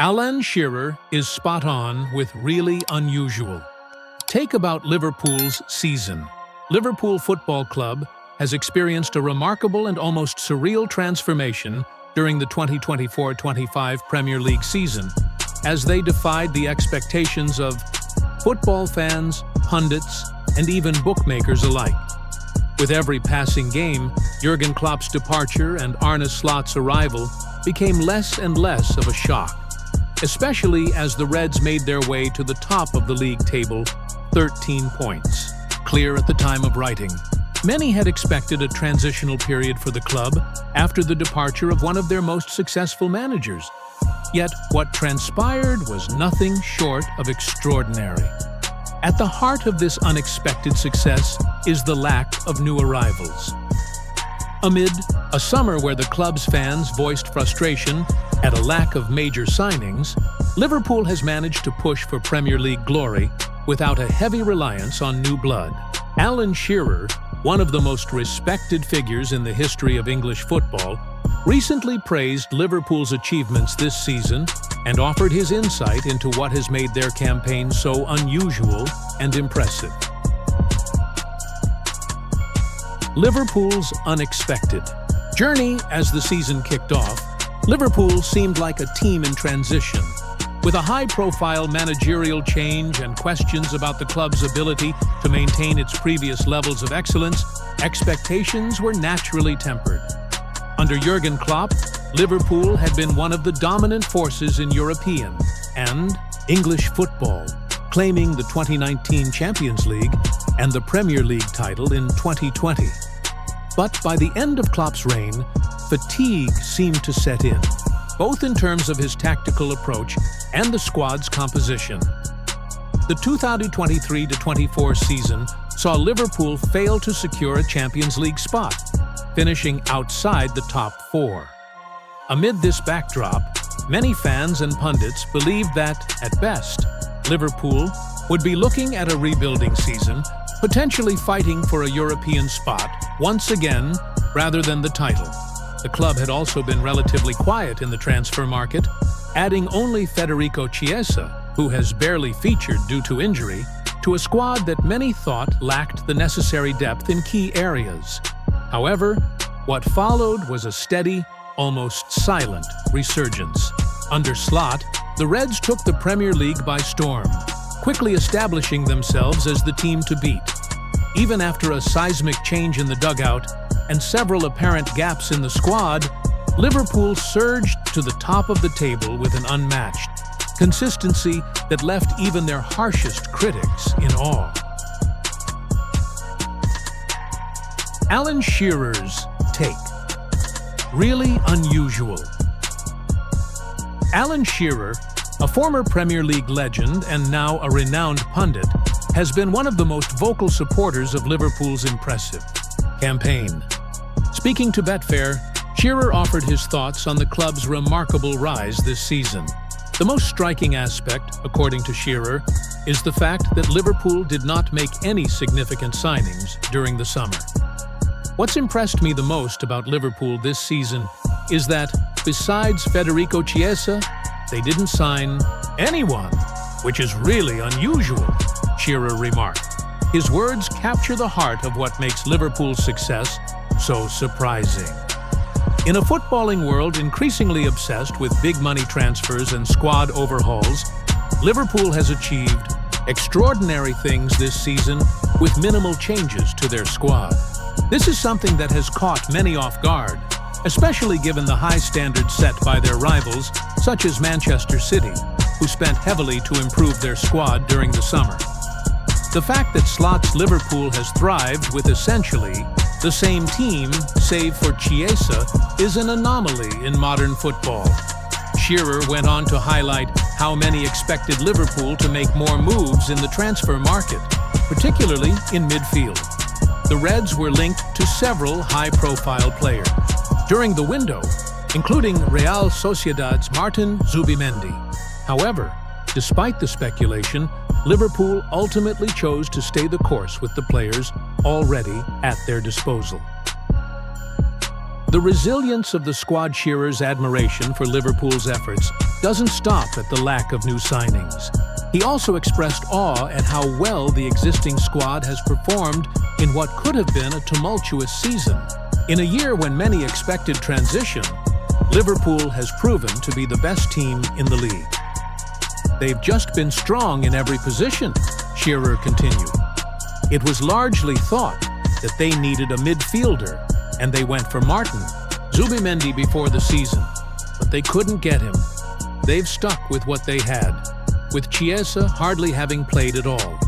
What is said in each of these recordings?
Alan Shearer is spot on with really unusual. Take about Liverpool's season. Liverpool Football Club has experienced a remarkable and almost surreal transformation during the 2024-25 Premier League season, as they defied the expectations of football fans, pundits, and even bookmakers alike. With every passing game, Jurgen Klopp's departure and Arne Slot's arrival became less and less of a shock, especially as the Reds made their way to the top of the league table, 13 points, clear at the time of writing. Many had expected a transitional period for the club after the departure of one of their most successful managers. Yet what transpired was nothing short of extraordinary. At the heart of this unexpected success is the lack of new arrivals. Amid a summer where the club's fans voiced frustration at a lack of major signings, Liverpool has managed to push for Premier League glory without a heavy reliance on new blood. Alan Shearer, one of the most respected figures in the history of English football, recently praised Liverpool's achievements this season and offered his insight into what has made their campaign so unusual and impressive. Liverpool's unexpected journey. As the season kicked off, Liverpool seemed like a team in transition. With a high-profile managerial change and questions about the club's ability to maintain its previous levels of excellence, expectations were naturally tempered. Under Jurgen Klopp, Liverpool had been one of the dominant forces in European and English football, claiming the 2019 Champions League and the Premier League title in 2020. But by the end of Klopp's reign, fatigue seemed to set in, both in terms of his tactical approach and the squad's composition. The 2023-24 season saw Liverpool fail to secure a Champions League spot, finishing outside the top four. Amid this backdrop, many fans and pundits believed that, at best, Liverpool would be looking at a rebuilding season, potentially fighting for a European spot once again rather than the title. The club had also been relatively quiet in the transfer market, adding only Federico Chiesa, who has barely featured due to injury, to a squad that many thought lacked the necessary depth in key areas. However, what followed was a steady, almost silent resurgence. Under Slot, the Reds took the Premier League by storm, quickly establishing themselves as the team to beat. Even after a seismic change in the dugout and several apparent gaps in the squad, Liverpool surged to the top of the table with an unmatched consistency that left even their harshest critics in awe. Alan Shearer's take. Really unusual. Alan Shearer, a former Premier League legend and now a renowned pundit, has been one of the most vocal supporters of Liverpool's impressive campaign. Speaking to Betfair, Shearer offered his thoughts on the club's remarkable rise this season. The most striking aspect, according to Shearer, is the fact that Liverpool did not make any significant signings during the summer. What's impressed me the most about Liverpool this season is that, besides Federico Chiesa, they didn't sign anyone, which is really unusual, Shearer remarked. His words capture the heart of what makes Liverpool's success so surprising. In a footballing world increasingly obsessed with big money transfers and squad overhauls, Liverpool has achieved extraordinary things this season with minimal changes to their squad. This is something that has caught many off guard, especially given the high standards set by their rivals, such as Manchester City, who spent heavily to improve their squad during the summer. The fact that Slot's Liverpool has thrived with essentially the same team, save for Chiesa, is an anomaly in modern football. Shearer went on to highlight how many expected Liverpool to make more moves in the transfer market, particularly in midfield. The Reds were linked to several high-profile players during the window, including Real Sociedad's Martin Zubimendi. However, despite the speculation, Liverpool ultimately chose to stay the course with the players already at their disposal. The resilience of the squad Shearer's admiration for Liverpool's efforts doesn't stop at the lack of new signings. He also expressed awe at how well the existing squad has performed in what could have been a tumultuous season. In a year when many expected transition, Liverpool has proven to be the best team in the league. They've just been strong in every position, Shearer continued. It was largely thought that they needed a midfielder, and they went for Martin Zubimendi before the season, but they couldn't get him. They've stuck with what they had, with Chiesa hardly having played at all.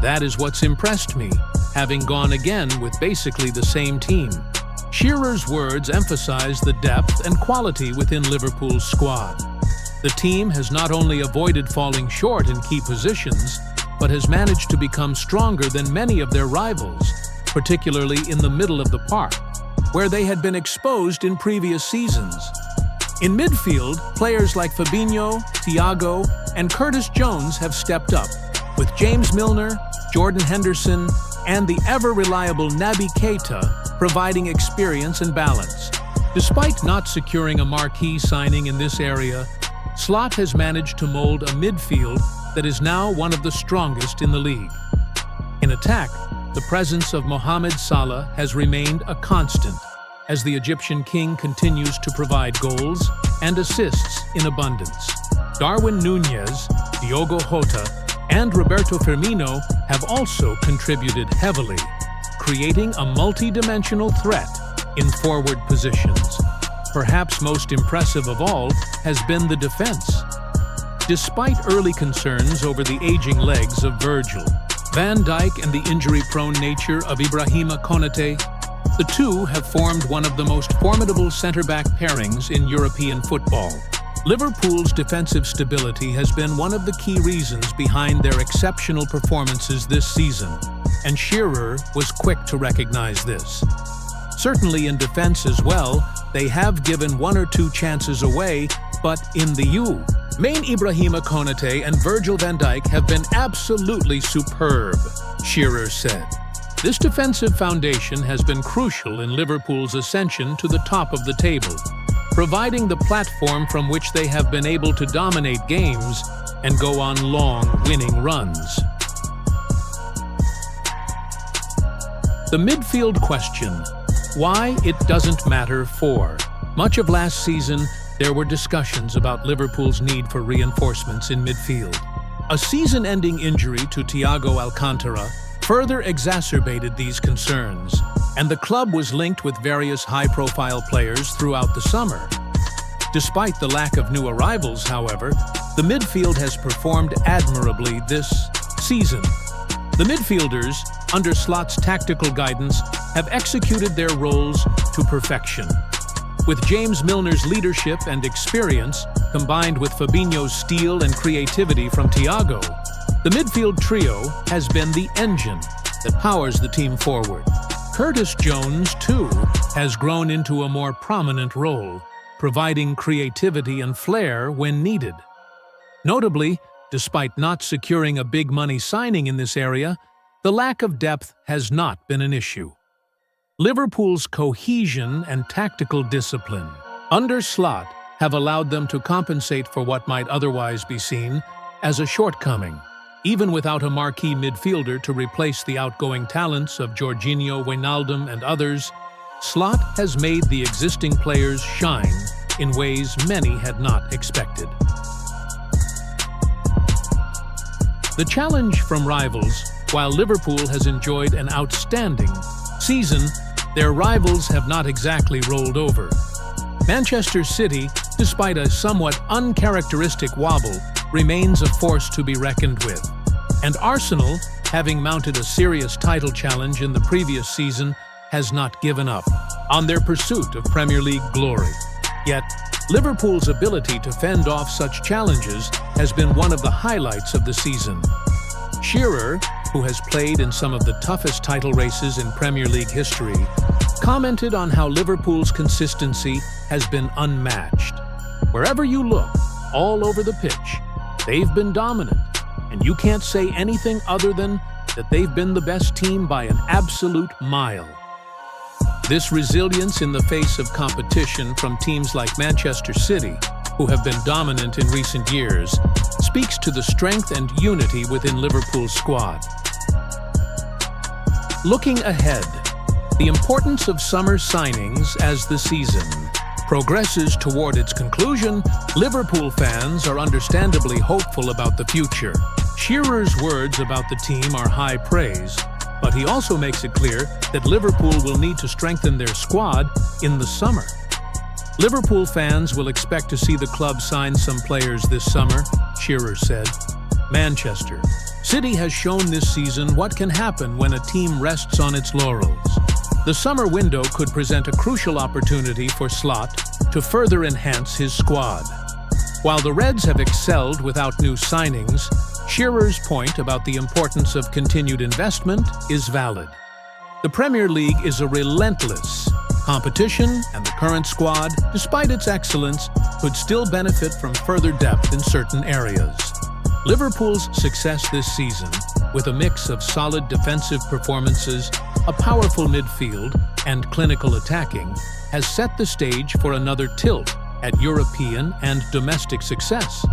That is what's impressed me, having gone again with basically the same team. Shearer's words emphasize the depth and quality within Liverpool's squad. The team has not only avoided falling short in key positions, but has managed to become stronger than many of their rivals, particularly in the middle of the park, where they had been exposed in previous seasons. In midfield, players like Fabinho, Thiago, and Curtis Jones have stepped up, with James Milner, Jordan Henderson, and the ever-reliable Naby Keita providing experience and balance. Despite not securing a marquee signing in this area, Slot has managed to mold a midfield that is now one of the strongest in the league. In attack, the presence of Mohamed Salah has remained a constant, as the Egyptian king continues to provide goals and assists in abundance. Darwin Núñez, Diogo Jota, and Roberto Firmino have also contributed heavily, creating a multi-dimensional threat in forward positions. Perhaps most impressive of all has been the defense. Despite early concerns over the aging legs of Virgil van Dijk and the injury-prone nature of Ibrahima Konate, the two have formed one of the most formidable centre-back pairings in European football. Liverpool's defensive stability has been one of the key reasons behind their exceptional performances this season, and Shearer was quick to recognize this. Certainly in defense as well, they have given one or two chances away, but in the main Ibrahima Konate and Virgil van Dijk have been absolutely superb, Shearer said. This defensive foundation has been crucial in Liverpool's ascension to the top of the table, providing the platform from which they have been able to dominate games and go on long winning runs. The midfield question: why it doesn't matter for. Much of last season, there were discussions about Liverpool's need for reinforcements in midfield. A season-ending injury to Thiago Alcantara further exacerbated these concerns, and the club was linked with various high-profile players throughout the summer. Despite the lack of new arrivals, however, the midfield has performed admirably this season. The midfielders, under Slot's tactical guidance, have executed their roles to perfection. With James Milner's leadership and experience, combined with Fabinho's steel and creativity from Thiago, the midfield trio has been the engine that powers the team forward. Curtis Jones, too, has grown into a more prominent role, providing creativity and flair when needed. Notably, despite not securing a big-money signing in this area, the lack of depth has not been an issue. Liverpool's cohesion and tactical discipline under Slot have allowed them to compensate for what might otherwise be seen as a shortcoming. Even without a marquee midfielder to replace the outgoing talents of Jorginho, Wijnaldum, and others, Slot has made the existing players shine in ways many had not expected. The challenge from rivals: while Liverpool has enjoyed an outstanding season, their rivals have not exactly rolled over. Manchester City, despite a somewhat uncharacteristic wobble, remains a force to be reckoned with. And Arsenal, having mounted a serious title challenge in the previous season, has not given up on their pursuit of Premier League glory. Yet, Liverpool's ability to fend off such challenges has been one of the highlights of the season. Shearer, who has played in some of the toughest title races in Premier League history, commented on how Liverpool's consistency has been unmatched. Wherever you look, all over the pitch, they've been dominant, and you can't say anything other than that they've been the best team by an absolute mile. This resilience in the face of competition from teams like Manchester City, who have been dominant in recent years, speaks to the strength and unity within Liverpool's squad. Looking ahead, the importance of summer signings as the season progresses toward its conclusion, Liverpool fans are understandably hopeful about the future. Shearer's words about the team are high praise, but he also makes it clear that Liverpool will need to strengthen their squad in the summer. Liverpool fans will expect to see the club sign some players this summer, Shearer said. Manchester City has shown this season what can happen when a team rests on its laurels. The summer window could present a crucial opportunity for Slot to further enhance his squad. While the Reds have excelled without new signings, Shearer's point about the importance of continued investment is valid. The Premier League is a relentless competition, and the current squad, despite its excellence, could still benefit from further depth in certain areas. Liverpool's success this season, with a mix of solid defensive performances, a powerful midfield, and clinical attacking, has set the stage for another tilt at European and domestic success.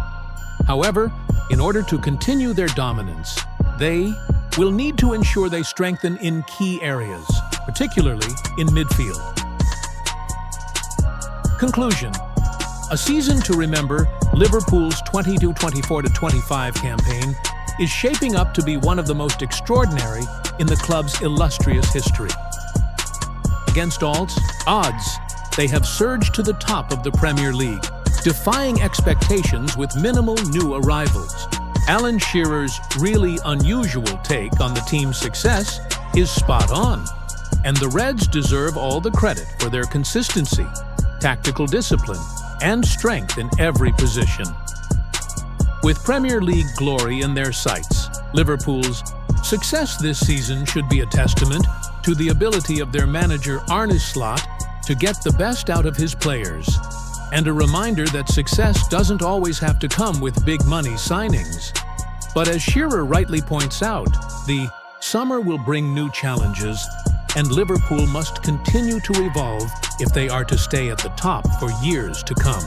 However, in order to continue their dominance, they will need to ensure they strengthen in key areas, particularly in midfield. Conclusion. A season to remember, Liverpool's 22-24-25 campaign is shaping up to be one of the most extraordinary in the club's illustrious history. Against all odds, they have surged to the top of the Premier League, defying expectations with minimal new arrivals. Alan Shearer's really unusual take on the team's success is spot on, and the Reds deserve all the credit for their consistency, tactical discipline, and strength in every position. With Premier League glory in their sights, Liverpool's success this season should be a testament to the ability of their manager Arne Slot to get the best out of his players, and a reminder that success doesn't always have to come with big money signings. But as Shearer rightly points out, the summer will bring new challenges, and Liverpool must continue to evolve if they are to stay at the top for years to come.